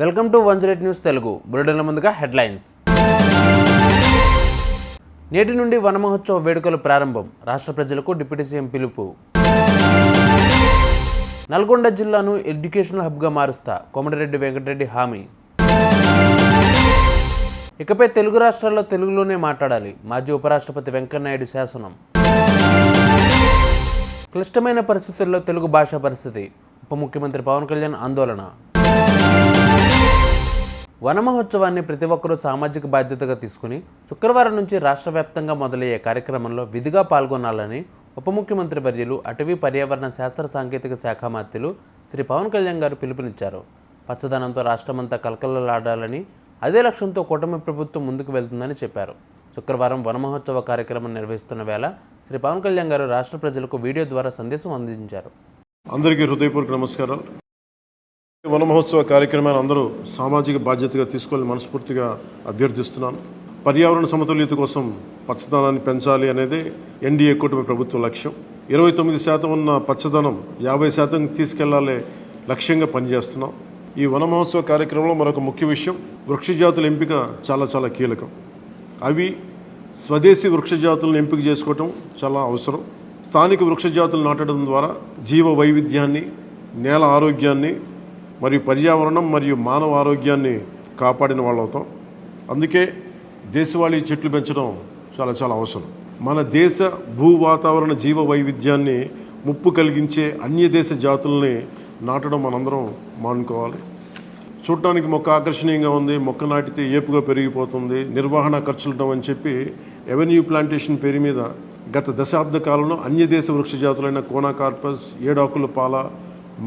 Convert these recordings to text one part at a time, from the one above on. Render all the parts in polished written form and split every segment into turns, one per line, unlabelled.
Welcome to 108 news Telugu. బులెటిన్ల ముందుగా headlines. నేటి నుండి వన మహోత్సవ వేడుకలు ప్రారంభం. రాష్ట్ర ప్రజలకు డిప్యూటీ సీఎం పిలుపు. నల్గొండ జిల్లాను ఎడ్యుకేషనల్ హబ్గా మారుస్తా కోమటిరెడ్డి వెంకటరెడ్డి హామీ. ఇకపై తెలుగు రాష్ట్రాల్లో తెలుగులోనే మాట్లాడాలి. మాజీ ఉపరాష్ట్రపతి వెంకయ్యనాయుడు శాసనం. క్లిష్టమైన పరిస్థితుల్లో తెలుగు భాష పరిస్థితి. ఉప ముఖ్యమంత్రి పవన్ కళ్యాణ్ ఆందోళన. వన మహోత్సవాన్ని ప్రతి ఒక్కరూ సామాజిక బాధ్యతగా తీసుకుని శుక్రవారం నుంచి రాష్ట్ర వ్యాప్తంగా మొదలయ్యే కార్యక్రమంలో విధిగా పాల్గొనాలని ఉప ముఖ్యమంత్రి వర్యులు అటవీ పర్యావరణ శాస్త్ర సాంకేతిక శాఖ మంత్రులు శ్రీ పవన్ కళ్యాణ్ గారు పిలుపునిచ్చారు. పచ్చదనంతో రాష్ట్రమంతా కలకలలాడాలని, అదే లక్ష్యంతో కూటమి ప్రభుత్వం ముందుకు వెళ్తుందని చెప్పారు. శుక్రవారం వన మహోత్సవ కార్యక్రమం నిర్వహిస్తున్న వేళ శ్రీ పవన్ కళ్యాణ్ గారు రాష్ట్ర ప్రజలకు వీడియో ద్వారా సందేశం అందించారు.
అందరికీ హృదయపూర్వక నమస్కారాలు. వన మహోత్సవ కార్యక్రమాన్ని అందరూ సామాజిక బాధ్యతగా తీసుకోవాలని మనస్ఫూర్తిగా అభ్యర్థిస్తున్నాను. పర్యావరణ సమతుల్యత కోసం పచ్చదనాన్ని పెంచాలి అనేది ఎన్డీఏ కూటమి ప్రభుత్వం లక్ష్యం. 29% ఉన్న పచ్చదనం 50% తీసుకెళ్లాలే లక్ష్యంగా పనిచేస్తున్నాం. ఈ వన మహోత్సవ కార్యక్రమంలో మరొక ముఖ్య విషయం, వృక్ష జాతుల ఎంపిక చాలా కీలకం. అవి స్వదేశీ వృక్ష జాతులను ఎంపిక చేసుకోవటం చాలా అవసరం. స్థానిక వృక్ష జాతులు నాటడం ద్వారా జీవ వైవిధ్యాన్ని, నేల ఆరోగ్యాన్ని మరియు పర్యావరణం మరియు మానవ ఆరోగ్యాన్ని కాపాడిన వాళ్ళు అవుతాం. అందుకే దేశవాళీ చెట్లు పెంచడం చాలా అవసరం. మన దేశ భూ వాతావరణ జీవ వైవిధ్యాన్ని ముప్పు కలిగించే అన్య దేశ జాతుల్ని నాటడం మనందరం మానుకోవాలి. చూడటానికి మొక్క ఆకర్షణీయంగా ఉంది, మొక్క నాటితే ఏపుగా పెరిగిపోతుంది, నిర్వహణ ఖర్చులుంటాం అని చెప్పి ఎవెన్యూ ప్లాంటేషన్ పేరు మీద గత దశాబ్ద కాలంలో అన్య దేశ వృక్ష జాతులైన కోనాకార్పస్, ఏడాకుల పాల,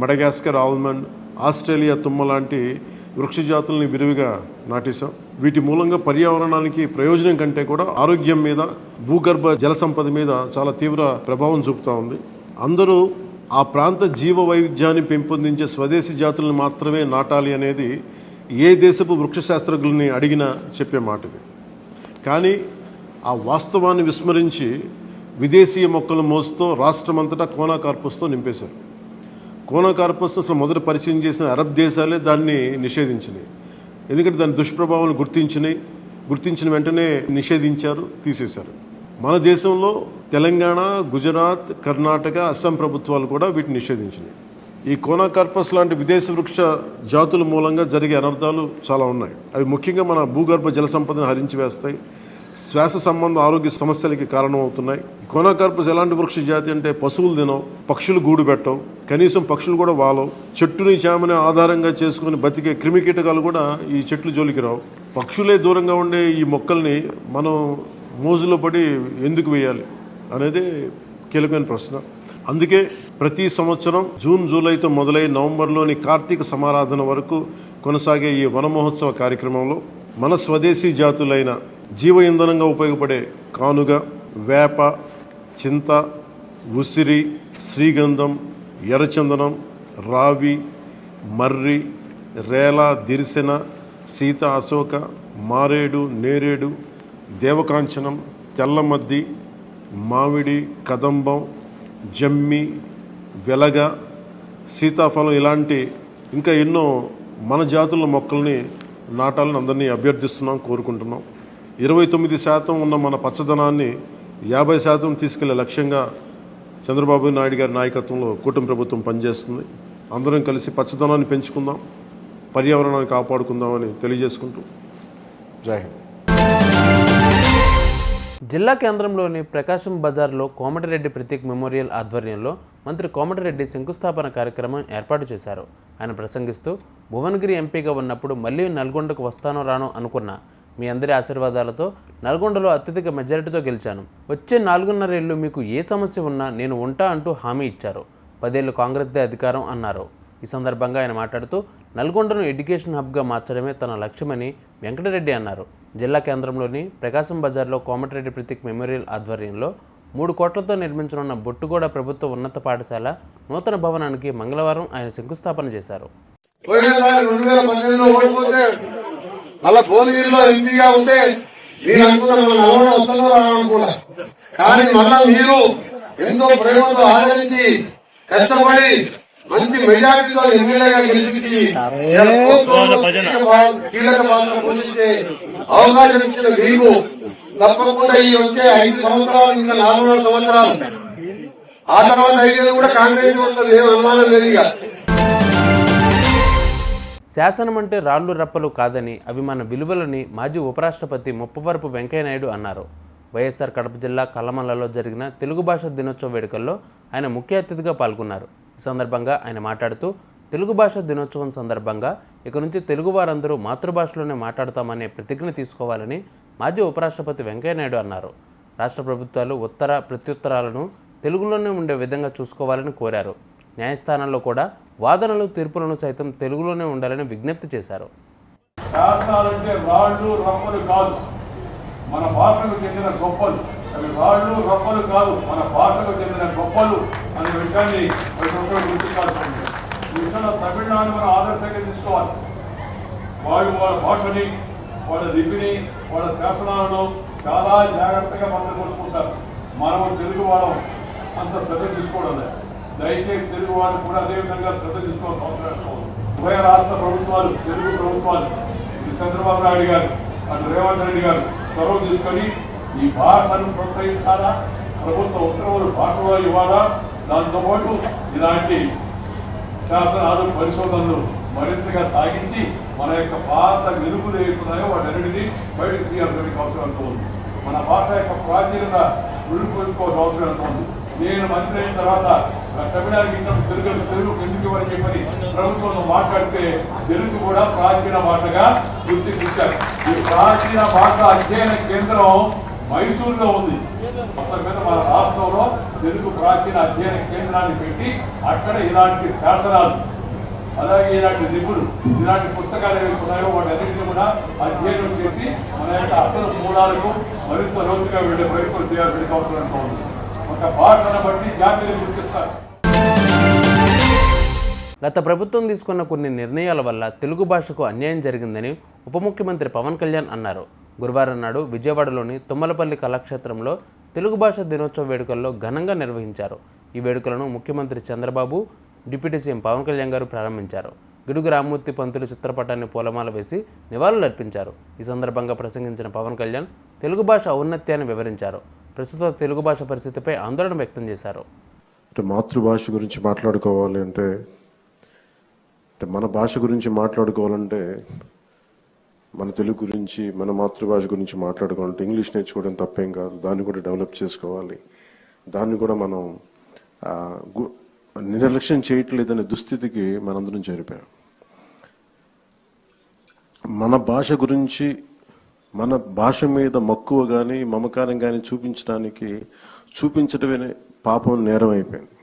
మడగాస్కర్ ఆల్మండ్, ఆస్ట్రేలియా తుమ్మ లాంటి వృక్ష జాతుల్ని విరివిగా నాటేశాం. వీటి మూలంగా పర్యావరణానికి ప్రయోజనం కంటే కూడా ఆరోగ్యం మీద, భూగర్భ జల సంపద మీద చాలా తీవ్ర ప్రభావం చూపుతూ ఉంది. అందరూ ఆ ప్రాంత జీవ వైవిధ్యాన్ని పెంపొందించే స్వదేశీ జాతులను మాత్రమే నాటాలి అనేది ఏ దేశపు వృక్ష శాస్త్రజ్ఞుల్ని అడిగినా చెప్పే మాట ఇది. కానీ ఆ వాస్తవాన్ని విస్మరించి విదేశీయ మొక్కల మోసుతో రాష్ట్రమంతటా కోనాకార్పస్తో నింపేశారు. కోనాకార్పస్ అసలు మొదట పరిచయం చేసిన అరబ్ దేశాలే దాన్ని నిషేధించినాయి. ఎందుకంటే దాని దుష్ప్రభావాలను గుర్తించిన వెంటనే నిషేధించారు, తీసేశారు. మన దేశంలో తెలంగాణ, గుజరాత్, కర్ణాటక, అస్సాం ప్రభుత్వాలు కూడా వీటిని నిషేధించినాయి. ఈ కోనాకార్పస్ లాంటి విదేశ వృక్ష జాతుల మూలంగా జరిగే అనర్థాలు చాలా ఉన్నాయి. అవి ముఖ్యంగా మన భూగర్భ జల సంపదను హరించి వేస్తాయి, శ్వాస సంబంధ ఆరోగ్య సమస్యలకి కారణమవుతున్నాయి. కోనాకార్పస్ ఎలాంటి వృక్ష జాతి అంటే పశువులు తినవు, పక్షులు గూడు పెట్టవు, కనీసం పక్షులు కూడా వాలవు. చెట్టుని చేమని ఆధారంగా చేసుకుని బతికే క్రిమికీటకాలు కూడా ఈ చెట్లు జోలికి రావు. పక్షులే దూరంగా ఉండే ఈ మొక్కల్ని మనం మోజులో పడి ఎందుకు వేయాలి అనేది కీలకమైన ప్రశ్న. అందుకే ప్రతి సంవత్సరం జూన్, జూలైతో మొదలై నవంబర్లోని కార్తీక సమారాధన వరకు కొనసాగే ఈ వన మహోత్సవ కార్యక్రమంలో మన స్వదేశీ జాతులైన జీవ ఇంధనంగా ఉపయోగపడే కానుగ, వేప, చింత, ఉసిరి, శ్రీగంధం, ఎర్రచందనం, రావి, మర్రి, రేల, దిరిసెన, సీత, అశోక, మారేడు, నేరేడు, దేవకాంచనం, తెల్లమద్ది, మామిడి, కదంబం, జమ్మి, వెలగ, సీతాఫలం ఇలాంటి ఇంకా ఎన్నో మన జాతుల మొక్కల్ని నాటాలని అందరినీ అభ్యర్థిస్తున్నాం, కోరుకుంటున్నాం. 29% ఉన్న మన పచ్చదనాన్ని 50% తీసుకెళ్లే లక్ష్యంగా చంద్రబాబు నాయుడు గారి నాయకత్వంలో కూటమి ప్రభుత్వం పనిచేస్తుంది. అందరం కలిసి పచ్చదనాన్ని పెంచుకుందాం, పర్యావరణాన్ని కాపాడుకుందామని తెలియజేసుకుంటూ జై హింద్.
జిల్లా కేంద్రంలోని ప్రకాశం బజార్లో కోమటిరెడ్డి ప్రతీక్ మెమోరియల్ ఆధ్వర్యంలో మంత్రి కోమటిరెడ్డి శంకుస్థాపన కార్యక్రమం ఏర్పాటు చేశారు. ఆయన ప్రసంగిస్తూ, భువనగిరి ఎంపీగా ఉన్నప్పుడు మళ్ళీ నల్గొండకు వస్తానో రానో అనుకున్నా, మీ అందరి ఆశీర్వాదాలతో నల్గొండలో అత్యధిక మెజారిటీతో గెలిచాను. వచ్చే 4.5 ఏళ్ళు మీకు ఏ సమస్య ఉన్నా నేను ఉంటా అంటూ హామీ ఇచ్చారు. 10 ఏళ్ళు కాంగ్రెస్దే అధికారం అన్నారు. ఈ సందర్భంగా ఆయన మాట్లాడుతూ, నల్గొండను ఎడ్యుకేషన్ హబ్గా మార్చడమే తన లక్ష్యమని వెంకటరెడ్డి అన్నారు. జిల్లా కేంద్రంలోని ప్రకాశం బజార్లో కోమటిరెడ్డి ప్రతీక్ మెమోరియల్ ఆధ్వర్యంలో 3 కోట్లతో నిర్మించనున్న బొట్టుగూడ ప్రభుత్వ ఉన్నత పాఠశాల నూతన భవనానికి మంగళవారం ఆయన శంకుస్థాపన చేశారు.
మళ్ళా భువనగిరిలో ఎంపీగా ఉంటే నేను అనుకున్నా, కానీ మళ్ళా మీరు ఎంతో ప్రేమతో ఆదరించి కష్టపడి మంచి మెజారిటీతో ఎమ్మెల్యేగా గెలిపించి కీలక పాత్ర పోషించే అవకాశం ఇచ్చిన మీకు తప్పకుండా ఈ వచ్చే 5 సంవత్సరాలు ఇంకా 4 సంవత్సరాలు ఆ తర్వాత 5 కూడా కాంగ్రెస్ వస్తుంది, ఏం అనుమానం లేదు. ఇక
శాసనం అంటే రాళ్ళు రప్పలు కాదని అవి మన విలువలని మాజీ ఉపరాష్ట్రపతి ముప్పవరపు వెంకయ్యనాయుడు అన్నారు. వైఎస్ఆర్ కడప జిల్లా కల్లమల్లలో జరిగిన తెలుగు భాష దినోత్సవ వేడుకల్లో ఆయన ముఖ్య అతిథిగా పాల్గొన్నారు. ఈ సందర్భంగా ఆయన మాట్లాడుతూ తెలుగు భాష దినోత్సవం సందర్భంగా ఇక నుంచి తెలుగు వారందరూ మాతృభాషలోనే మాట్లాడతామనే ప్రతిజ్ఞ తీసుకోవాలని మాజీ ఉపరాష్ట్రపతి వెంకయ్యనాయుడు అన్నారు. రాష్ట్ర ప్రభుత్వాలు ఉత్తర ప్రత్యుత్తరాలను తెలుగులోనే ఉండే విధంగా చూసుకోవాలని కోరారు. న్యాయస్థానాల్లో కూడా వాదనలు తీర్పులను సైతం తెలుగులోనే ఉండాలని విజ్ఞప్తి చేశారు.
శాసనాలంటే రాళ్ళు రప్పలు కాదు, మన భాషకు చెందిన గొప్పలు. అవి రాళ్ళు రప్పలు కాదు, మన భాషకు చెందిన గొప్పలు అనే విషయాన్ని గుర్తించాల్సి. ఈ విషయంలో తమిళనాడు మనం ఆదర్శంగా తీసుకోవాలి. వాళ్ళు వాళ్ళ భాషని, వాళ్ళ లిపిని, వాళ్ళ శాసనాలను చాలా జాగ్రత్తగా భద్రపరుచుకుంటారు. మనము తెలుగు వాళ్ళం అంత శ్రద్ధ తీసుకోవడం లేదు. దయచేసి తెలుగు వాళ్ళు కూడా అదేవిధంగా శ్రద్ధ తీసుకోవాల్సిన అవసరం ఉంది. ఉభయ రాష్ట్ర ప్రభుత్వాలు, తెలుగు ప్రభుత్వాలు, చంద్రబాబు నాయుడు గారు, అటు రేవంత్ రెడ్డి గారు చొరవ తీసుకొని ఈ భాషను ప్రోత్సహించాలా, ప్రభుత్వ ఉత్తర్వులు భాషలో ఇవ్వాలా. దాంతోపాటు ఇలాంటి శాసనాలు, పరిశోధనలు మరింతగా సాగించి మన యొక్క పాత వెలుగులు ఏతున్నాయో వాటన్నిటినీ బయటకు తీయాల్సిన అవసరం ఎంతో ఉంది. మన భాష యొక్క ప్రాచీనత విడుకోవాల్సిన అవసరం ఎంతో ఉంది. నేను మంత్రి అయిన తర్వాత తమిళనాడుకి ఇచ్చిన తెలుగు ఎందుకు ఇవ్వని చెప్పని ప్రభుత్వంలో మాట్లాడితే తెలుగు కూడా ప్రాచీన భాషగా గుర్తించారు. ఈ ప్రాచీన భాష అధ్యయన కేంద్రం మైసూరులో ఉంది. మొత్తం మీద మన రాష్ట్రంలో తెలుగు ప్రాచీన అధ్యయన కేంద్రాన్ని పెట్టి అక్కడ ఇలాంటి శాసనాలు, అలాగే ఇలాంటి నిపుణులు, ఇలాంటి పుస్తకాలు ఏవైతే ఉన్నాయో వాటన్నింటినీ కూడా అధ్యయనం చేసి మన యొక్క అసలు మూలాలకు మరింత లోతుగా వెళ్ళే ప్రయత్నం చేయాల్సిన అవసరం ఉంది. ఒక భాషను బట్టి జాతిని గుర్తిస్తారు.
గత ప్రభుత్వం తీసుకున్న కొన్ని నిర్ణయాల వల్ల తెలుగు భాషకు అన్యాయం జరిగిందని ఉప ముఖ్యమంత్రి పవన్ కళ్యాణ్ అన్నారు. గురువారం నాడు విజయవాడలోని తుమ్మలపల్లి కళాక్షేత్రంలో తెలుగు భాష దినోత్సవ వేడుకల్లో ఘనంగా నిర్వహించారు. ఈ వేడుకలను ముఖ్యమంత్రి చంద్రబాబు, డిప్యూటీ సీఎం పవన్ కళ్యాణ్ గారు ప్రారంభించారు. గిడుగు రామ్మూర్తి పంతులు చిత్రపటాన్ని పూలమాల వేసి నివాళులర్పించారు. ఈ సందర్భంగా ప్రసంగించిన పవన్ కళ్యాణ్ తెలుగు భాష ఔన్నత్యాన్ని వివరించారు. ప్రస్తుత తెలుగు భాష పరిస్థితిపై ఆందోళన వ్యక్తం చేశారు.
మాతృభాష గురించి మాట్లాడుకోవాలి అంటే మన భాష గురించి మాట్లాడుకోవాలంటే మన తెలుగు గురించి, మన మాతృభాష గురించి మాట్లాడుకోవాలంటే ఇంగ్లీష్ నేర్చుకోవడం తప్పేం కాదు. దాన్ని కూడా డెవలప్ చేసుకోవాలి. దాన్ని కూడా మనం నిర్లక్ష్యం చేయట్లేదనే దుస్థితికి మనందరం చేరిపోయాం. మన భాష గురించి, మన భాష మీద మక్కువ కానీ మమకారం కానీ చూపించడమే పాపం, నేరం అయిపోయింది.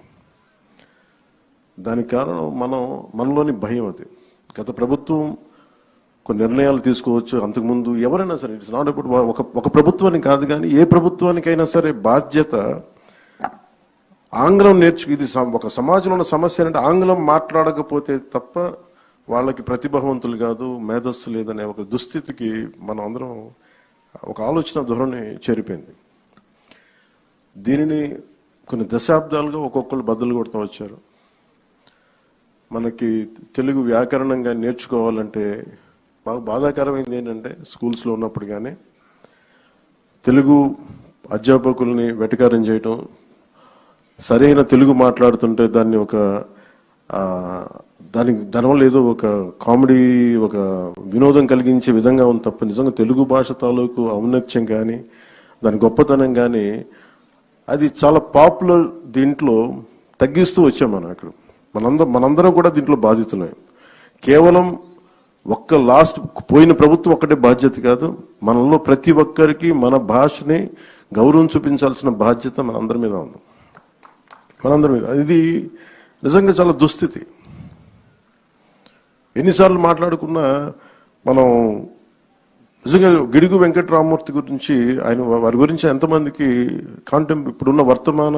దానికి కారణం మనలోని భయం. అది గత ప్రభుత్వం కొన్ని నిర్ణయాలు తీసుకోవచ్చు. అంతకుముందు ఎవరైనా సరే, ఇట్స్ నాట్ అబౌట్ ఒక ప్రభుత్వానికి కాదు, కానీ ఏ ప్రభుత్వానికైనా సరే బాధ్యత ఆంగ్లం ఇది ఒక సమాజంలో ఉన్న సమస్య అంటే ఆంగ్లం మాట్లాడకపోతే తప్ప వాళ్ళకి ప్రతిభావంతులు కాదు, మేధస్సు లేదనే ఒక దుస్థితికి మనం అందరం ఒక ఆలోచన ధోరణి చేరిపోయింది. దీనిని కొన్ని దశాబ్దాలుగా ఒక్కొక్కరు బద్దలు కొడుతూ వచ్చారు. మనకి తెలుగు వ్యాకరణంగా నేర్చుకోవాలంటే బాగా బాధాకరమైంది ఏంటంటే, స్కూల్స్లో ఉన్నప్పుడు కానీ తెలుగు అధ్యాపకుల్ని వెటకారం చేయటం, సరైన తెలుగు మాట్లాడుతుంటే దాన్ని దానివల్ల ఏదో ఒక కామెడీ, ఒక వినోదం కలిగించే విధంగా ఉంది తప్ప నిజంగా తెలుగు భాష తాలూకు ఔన్నత్యం కానీ దాని గొప్పతనం కానీ అది చాలా పాపులర్ దీంట్లో తగ్గిస్తూ వచ్చాం. మనం అక్కడ మనందరం కూడా దీంట్లో బాధితులే. కేవలం పోయిన ప్రభుత్వం ఒక్కటే బాధ్యత కాదు, మనలో ప్రతి ఒక్కరికి మన భాషని గౌరవం చూపించాల్సిన బాధ్యత మనందరి మీద ఉంది. ఇది నిజంగా చాలా దుస్థితి. ఎన్నిసార్లు మాట్లాడుకున్నా మనం నిజంగా గిడుగు వెంకట రామ్మూర్తి గురించి, వారి గురించి ఎంతమందికి ఇప్పుడున్న వర్తమాన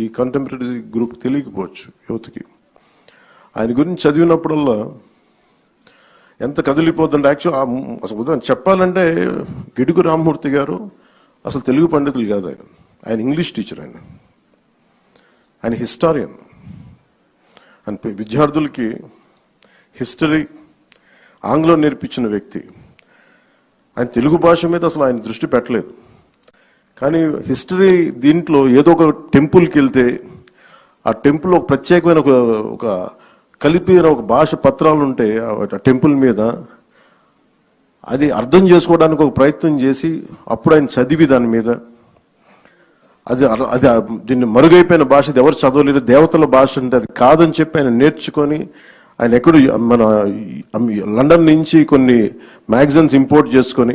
ఈ కంటెంపరీ గ్రూప్ తెలియకపోవచ్చు యువతకి. ఆయన గురించి చదివినప్పుడల్లా ఎంత కదిలిపోతుందంటే, అసలు ఉదాహరణ చెప్పాలంటే గిడుగు రామ్మూర్తి గారు అసలు తెలుగు పండితులు కాదు. ఆయన ఇంగ్లీష్ టీచర్. ఆయన హిస్టారియన్. అని విద్యార్థులకి హిస్టరీ ఆంగ్లం నేర్పించిన వ్యక్తి. ఆయన తెలుగు భాష మీద అసలు ఆయన దృష్టి పెట్టలేదు. కానీ హిస్టరీ దీంట్లో ఏదో ఒక టెంపుల్కి వెళ్తే ఆ టెంపుల్ ఒక ప్రత్యేకమైన ఒక కలిపిన ఒక భాష పత్రాలు ఉంటాయి ఆ టెంపుల్ మీద. అది అర్థం చేసుకోవడానికి ఒక ప్రయత్నం చేసి అప్పుడు ఆయన చదివి దాని మీద అది దీన్ని మరుగైపోయిన భాష, ఇది ఎవరు చదవలేరు, దేవతల భాష అంటే అది కాదని చెప్పి ఆయన నేర్చుకొని ఆయన ఎక్కడో మన లండన్ నుంచి కొన్ని మ్యాగజైన్స్ ఇంపోర్ట్ చేసుకొని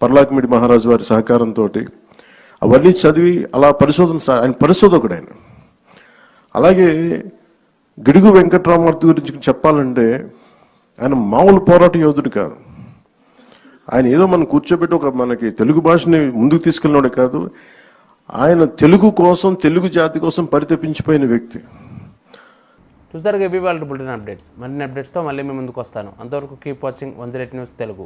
పర్లాకిమిడి మహారాజు వారి సహకారంతో అవన్నీ చదివి అలా ఆయన పరిశోధకుడు ఆయన. అలాగే గిడుగు వెంకట్రామూర్తి గురించి చెప్పాలంటే ఆయన మామూలు పోరాట యోధుడు కాదు. ఆయన ఏదో మనం కూర్చోబెట్టి మనకి తెలుగు భాషని ముందుకు తీసుకెళ్ళినోడే కాదు, ఆయన తెలుగు కోసం, తెలుగు జాతి కోసం పరితపించిపోయిన వ్యక్తి.
చూసారుగా ఇవి వాళ్ళ బులెటిన్ అప్డేట్స్. మరిన్ని అప్డేట్స్తో మళ్ళీ మీ ముందుకు వస్తాను. అంతవరకు కీప్ వాచింగ్ 108 న్యూస్ తెలుగు.